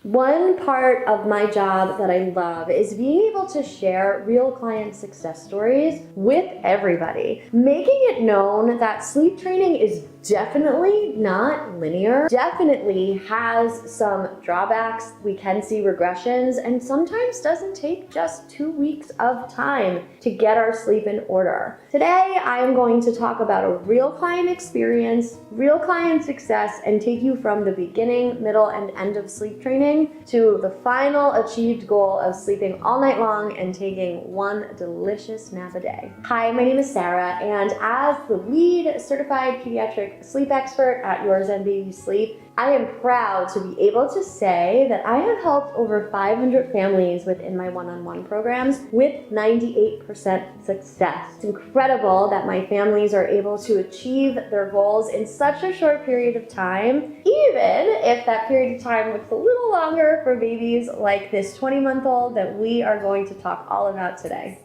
One part of my job that I love is being able to share real client success stories with everybody, making it known that sleep training is definitely not linear, definitely has some drawbacks. We can see regressions, and sometimes doesn't take just 2 weeks of time to get our sleep in order. Today, I am going to talk about a real client experience, real client success, and take you from the beginning, middle, and end of sleep training to the final achieved goal of sleeping all night long and taking one delicious nap a day. Hi, my name is Sarah, and as the lead certified pediatric sleep expert at Your Zen Baby Sleep, I am proud to be able to say that I have helped over 500 families within my one-on-one programs with 98% success. It's incredible that my families are able to achieve their goals in such a short period of time, even if that period of time looks a little longer for babies like this 20-month-old that we are going to talk all about today.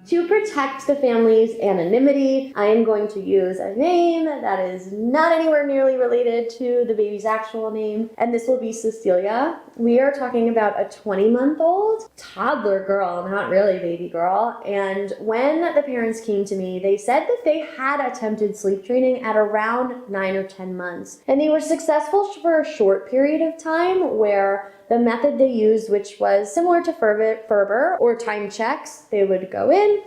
To protect the family's anonymity, I am going to use a name that is not anywhere nearly related to the baby's actual name, and this will be Cecilia. We are talking about a 20-month-old toddler girl, not really baby girl, and when the parents came to me, they said that they had attempted sleep training at around 9 or 10 months, and they were successful for a short period of time where the method they used, which was similar to Ferber or time checks, they would go in,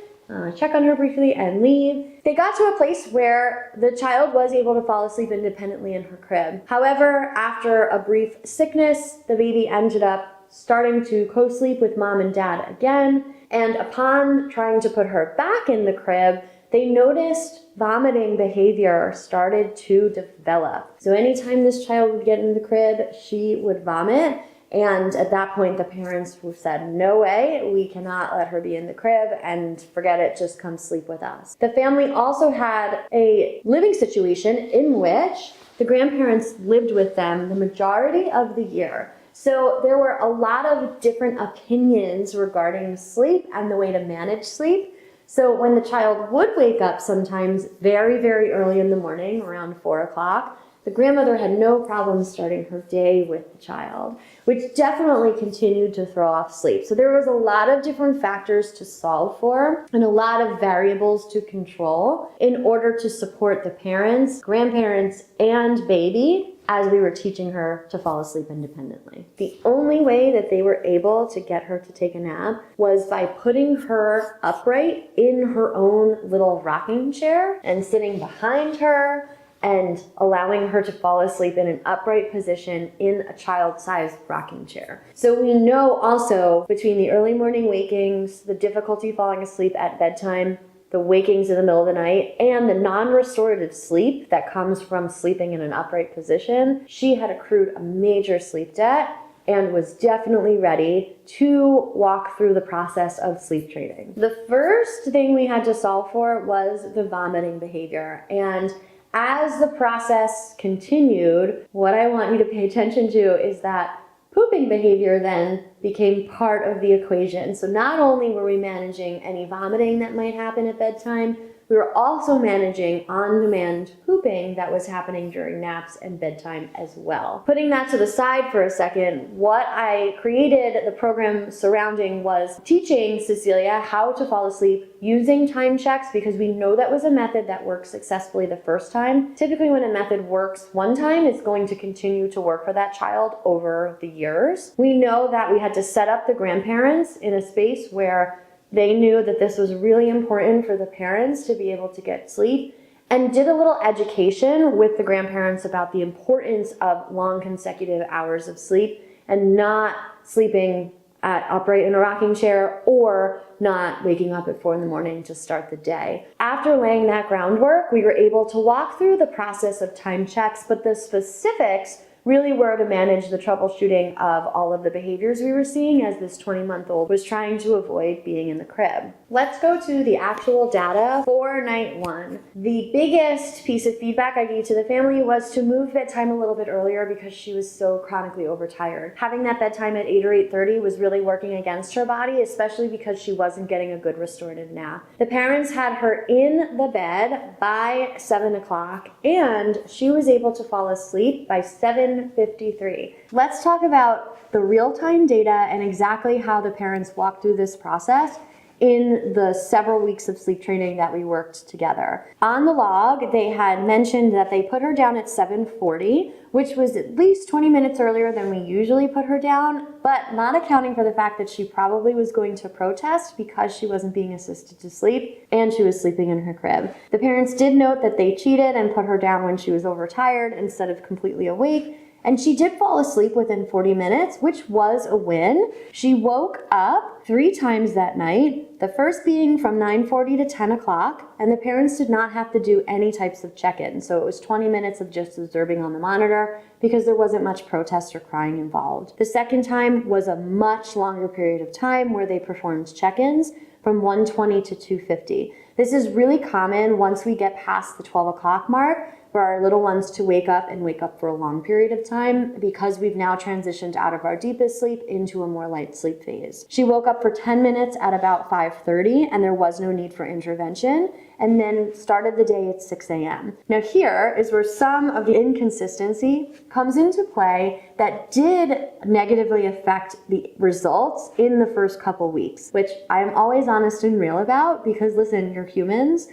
check on her briefly, and leave. They got to a place where the child was able to fall asleep independently in her crib. However, after a brief sickness, the baby ended up starting to co-sleep with mom and dad again, and upon trying to put her back in the crib, they noticed vomiting behavior started to develop. So anytime this child would get in the crib, she would vomit. And at that point, the parents said, no way, we cannot let her be in the crib, and forget it, just come sleep with us. The family also had a living situation in which the grandparents lived with them the majority of the year. So there were a lot of different opinions regarding sleep and the way to manage sleep. So when the child would wake up sometimes very, very early in the morning, around 4 o'clock, the grandmother had no problem starting her day with the child, which definitely continued to throw off sleep. So there was a lot of different factors to solve for and a lot of variables to control in order to support the parents, grandparents, and baby as we were teaching her to fall asleep independently. The only way that they were able to get her to take a nap was by putting her upright in her own little rocking chair and sitting behind her and allowing her to fall asleep in an upright position in a child-sized rocking chair. So we know also between the early morning wakings, the difficulty falling asleep at bedtime, the wakings in the middle of the night, and the non-restorative sleep that comes from sleeping in an upright position, she had accrued a major sleep debt and was definitely ready to walk through the process of sleep training. The first thing we had to solve for was the vomiting behavior, and as the process continued, what I want you to pay attention to is that pooping behavior then became part of the equation. So not only were we managing any vomiting that might happen at bedtime, we were also managing on-demand pooping that was happening during naps and bedtime as well. Putting that to the side for a second, what I created the program surrounding was teaching Cecilia how to fall asleep using time checks, because we know that was a method that worked successfully the first time. Typically when a method works one time, it's going to continue to work for that child over the years. We know that we had to set up the grandparents in a space where they knew that this was really important for the parents to be able to get sleep, and did a little education with the grandparents about the importance of long consecutive hours of sleep and not sleeping upright in a rocking chair or not waking up at 4 in the morning to start the day. After laying that groundwork, we were able to walk through the process of time checks, but the specifics really were to manage the troubleshooting of all of the behaviors we were seeing as this 20-month-old was trying to avoid being in the crib. Let's go to the actual data for night 1. The biggest piece of feedback I gave to the family was to move bedtime a little bit earlier because she was so chronically overtired. Having that bedtime at 8 or 8:30 was really working against her body, especially because she wasn't getting a good restorative nap. The parents had her in the bed by 7 o'clock and she was able to fall asleep by 7:53. Let's talk about the real-time data and exactly how the parents walked through this process in the several weeks of sleep training that we worked together. On the log, they had mentioned that they put her down at 7:40, which was at least 20 minutes earlier than we usually put her down, but not accounting for the fact that she probably was going to protest because she wasn't being assisted to sleep and she was sleeping in her crib. The parents did note that they cheated and put her down when she was overtired instead of completely awake, and she did fall asleep within 40 minutes, which was a win. She woke up 3 times that night, the first being from 9:40 to 10 o'clock, and the parents did not have to do any types of check-in. So it was 20 minutes of just observing on the monitor because there wasn't much protest or crying involved. The second time was a much longer period of time where they performed check-ins from 1:20 to 2:50. This is really common once we get past the 12 o'clock mark for our little ones to wake up and wake up for a long period of time because we've now transitioned out of our deepest sleep into a more light sleep phase. She woke up for 10 minutes at about 5:30 and there was no need for intervention, and then started the day at 6 a.m. Now here is where some of the inconsistency comes into play that did negatively affect the results in the first couple weeks, which I am always honest and real about because listen, you're humans.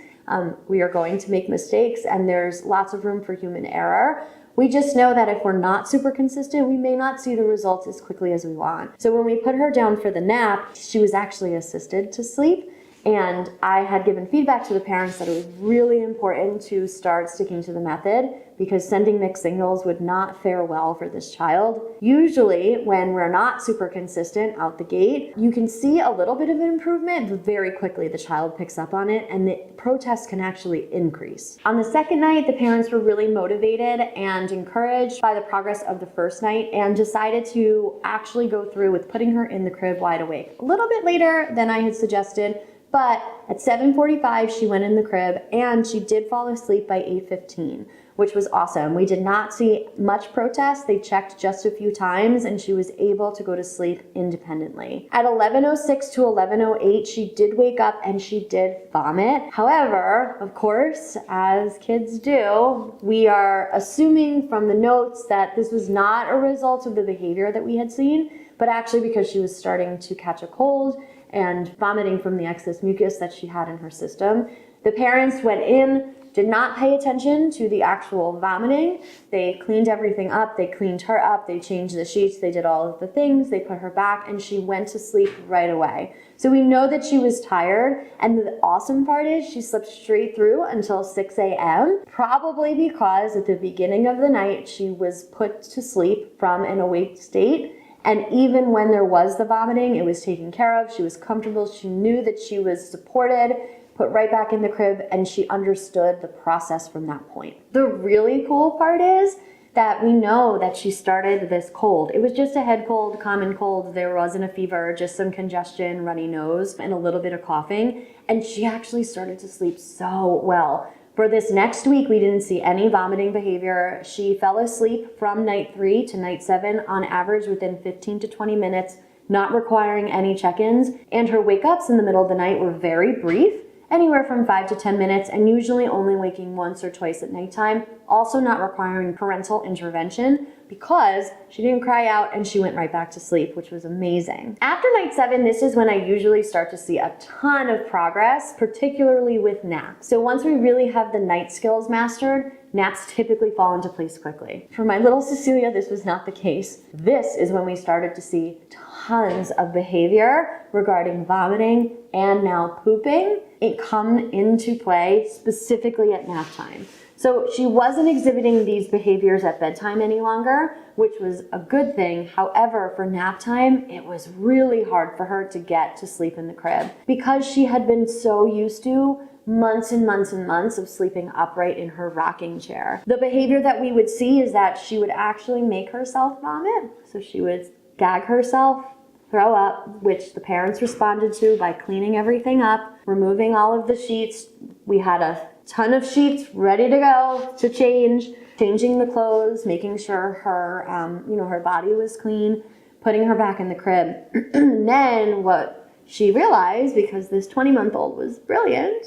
We are going to make mistakes and there's lots of room for human error. We just know that if we're not super consistent, we may not see the results as quickly as we want. So when we put her down for the nap, she was actually assisted to sleep. And I had given feedback to the parents that it was really important to start sticking to the method because sending mixed signals would not fare well for this child. Usually when we're not super consistent out the gate, you can see a little bit of an improvement, but very quickly the child picks up on it and the protests can actually increase. On the second night, the parents were really motivated and encouraged by the progress of the first night and decided to actually go through with putting her in the crib wide awake. A little bit later than I had suggested, but at 7:45, she went in the crib and she did fall asleep by 8:15, which was awesome. We did not see much protest. They checked just a few times and she was able to go to sleep independently. At 11:06 to 11:08, she did wake up and she did vomit. However, of course, as kids do, we are assuming from the notes that this was not a result of the behavior that we had seen, but actually because she was starting to catch a cold and vomiting from the excess mucus that she had in her system. The parents went in, did not pay attention to the actual vomiting. They cleaned everything up, they cleaned her up, they changed the sheets, they did all of the things, they put her back, and she went to sleep right away. So we know that she was tired, and the awesome part is she slept straight through until 6 a.m., probably because at the beginning of the night she was put to sleep from an awake state. And even when there was the vomiting, it was taken care of. She was comfortable. She knew that she was supported, put right back in the crib, and she understood the process from that point. The really cool part is that we know that she started this cold. It was just a head cold, common cold. There wasn't a fever, just some congestion, runny nose, and a little bit of coughing. And she actually started to sleep so well. For this next week, we didn't see any vomiting behavior. She fell asleep from night 3 to night 7 on average within 15 to 20 minutes, not requiring any check-ins. And her wake-ups in the middle of the night were very brief, anywhere from 5 to 10 minutes, and usually only waking once or twice at nighttime, also not requiring parental intervention because she didn't cry out and she went right back to sleep, which was amazing. After night 7, this is when I usually start to see a ton of progress, particularly with naps. So once we really have the night skills mastered, naps typically fall into place quickly. For my little Cecilia, this was not the case. This is when we started to see tons of behavior regarding vomiting and now pooping. It come into play specifically at nap time. So she wasn't exhibiting these behaviors at bedtime any longer, which was a good thing. However, for nap time, it was really hard for her to get to sleep in the crib because she had been so used to months and months and months of sleeping upright in her rocking chair. The behavior that we would see is that she would actually make herself vomit. So she would gag herself, throw up, which the parents responded to by cleaning everything up, removing all of the sheets. We had a ton of sheets ready to go to changing the clothes, making sure her, her body was clean, putting her back in the crib. And then what she realized, because this 20-month-old was brilliant,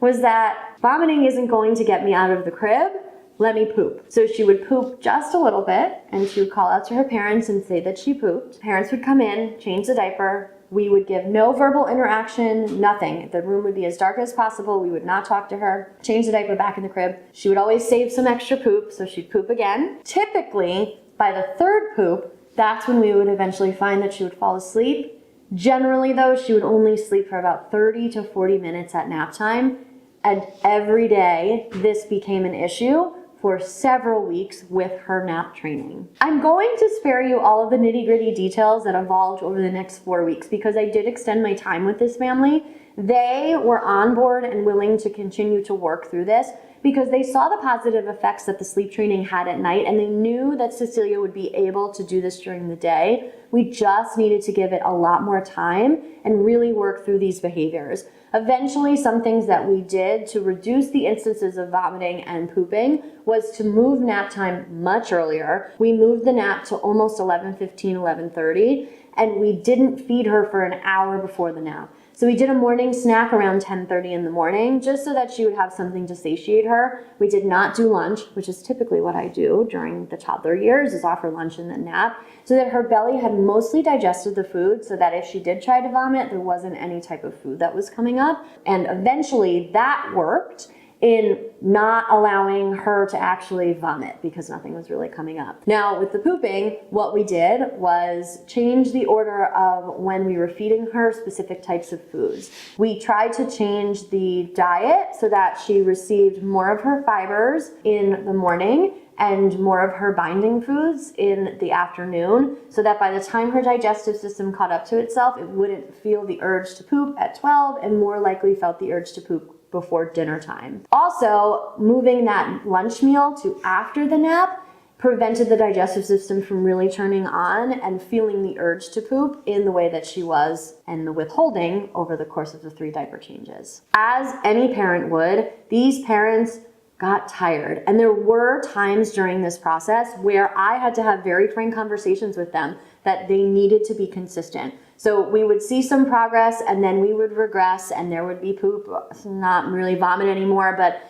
was that vomiting isn't going to get me out of the crib. Let me poop. So she would poop just a little bit, and she would call out to her parents and say that she pooped. Parents would come in, change the diaper. We would give no verbal interaction, nothing. The room would be as dark as possible. We would not talk to her. Change the diaper back in the crib. She would always save some extra poop, so she'd poop again. Typically, by the third poop, that's when we would eventually find that she would fall asleep. Generally, though, she would only sleep for about 30 to 40 minutes at nap time. And every day, this became an issue for several weeks with her nap training. I'm going to spare you all of the nitty-gritty details that evolved over the next 4 weeks because I did extend my time with this family. They were on board and willing to continue to work through this because they saw the positive effects that the sleep training had at night, and they knew that Cecilia would be able to do this during the day. We just needed to give it a lot more time and really work through these behaviors. Eventually, some things that we did to reduce the instances of vomiting and pooping was to move nap time much earlier. We moved the nap to almost 11:15, 11:30, and we didn't feed her for an hour before the nap. So we did a morning snack around 10:30 in the morning, just so that she would have something to satiate her. We did not do lunch, which is typically what I do during the toddler years, is offer lunch and then nap, so that her belly had mostly digested the food, so that if she did try to vomit, there wasn't any type of food that was coming up. And eventually that worked in not allowing her to actually vomit because nothing was really coming up. Now with the pooping, what we did was change the order of when we were feeding her specific types of foods. We tried to change the diet so that she received more of her fibers in the morning and more of her binding foods in the afternoon, so that by the time her digestive system caught up to itself, it wouldn't feel the urge to poop at 12 and more likely felt the urge to poop before dinner time. Also, moving that lunch meal to after the nap prevented the digestive system from really turning on and feeling the urge to poop in the way that she was, and the withholding over the course of the 3 diaper changes. As any parent would, these parents got tired. And there were times during this process where I had to have very frank conversations with them that they needed to be consistent. So we would see some progress and then we would regress and there would be poop, not really vomit anymore, but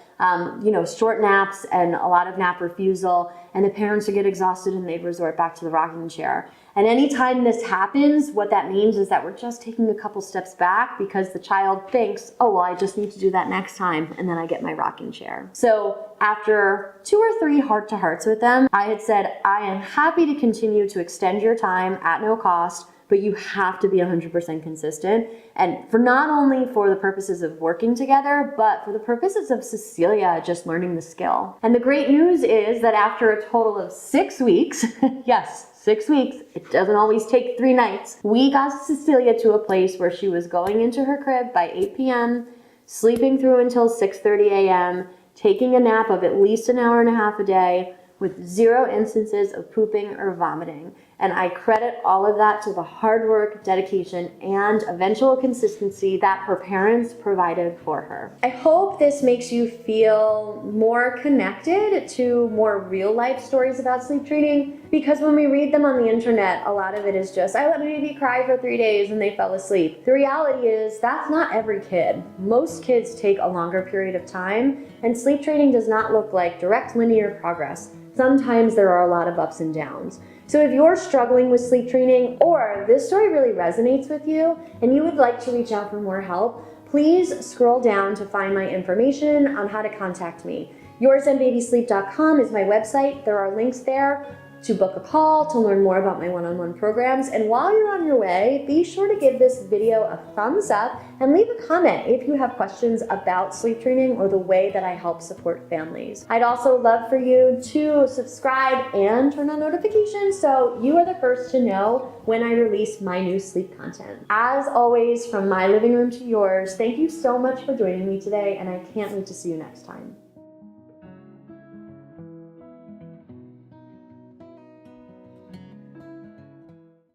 short naps and a lot of nap refusal, and the parents would get exhausted and they'd resort back to the rocking chair. And anytime this happens, what that means is that we're just taking a couple steps back because the child thinks, oh, well, I just need to do that next time, and then I get my rocking chair. So after 2 or 3 heart-to-hearts with them, I had said, I am happy to continue to extend your time at no cost, but you have to be 100% consistent. And for not only for the purposes of working together, but for the purposes of Cecilia just learning the skill. And the great news is that after a total of 6 weeks, yes, 6 weeks, it doesn't always take 3 nights, we got Cecilia to a place where she was going into her crib by 8 p.m., sleeping through until 6:30 a.m., taking a nap of at least an hour and a half a day, with 0 instances of pooping or vomiting. And I credit all of that to the hard work, dedication, and eventual consistency that her parents provided for her. I hope this makes you feel more connected to more real life stories about sleep training, because when we read them on the internet, a lot of it is just, I let my baby cry for 3 days and they fell asleep. The reality is that's not every kid. Most kids take a longer period of time, and sleep training does not look like direct linear progress. Sometimes there are a lot of ups and downs. So if you're struggling with sleep training, or this story really resonates with you and you would like to reach out for more help, please scroll down to find my information on how to contact me. YourZenBabySleep.com is my website. There are links there. to book a call, to learn more about my one-on-one programs. And while you're on your way, be sure to give this video a thumbs up and leave a comment if you have questions about sleep training or the way that I help support families. I'd also love for you to subscribe and turn on notifications so you are the first to know when I release my new sleep content. As always, from my living room to yours, thank you so much for joining me today, and I can't wait to see you next time.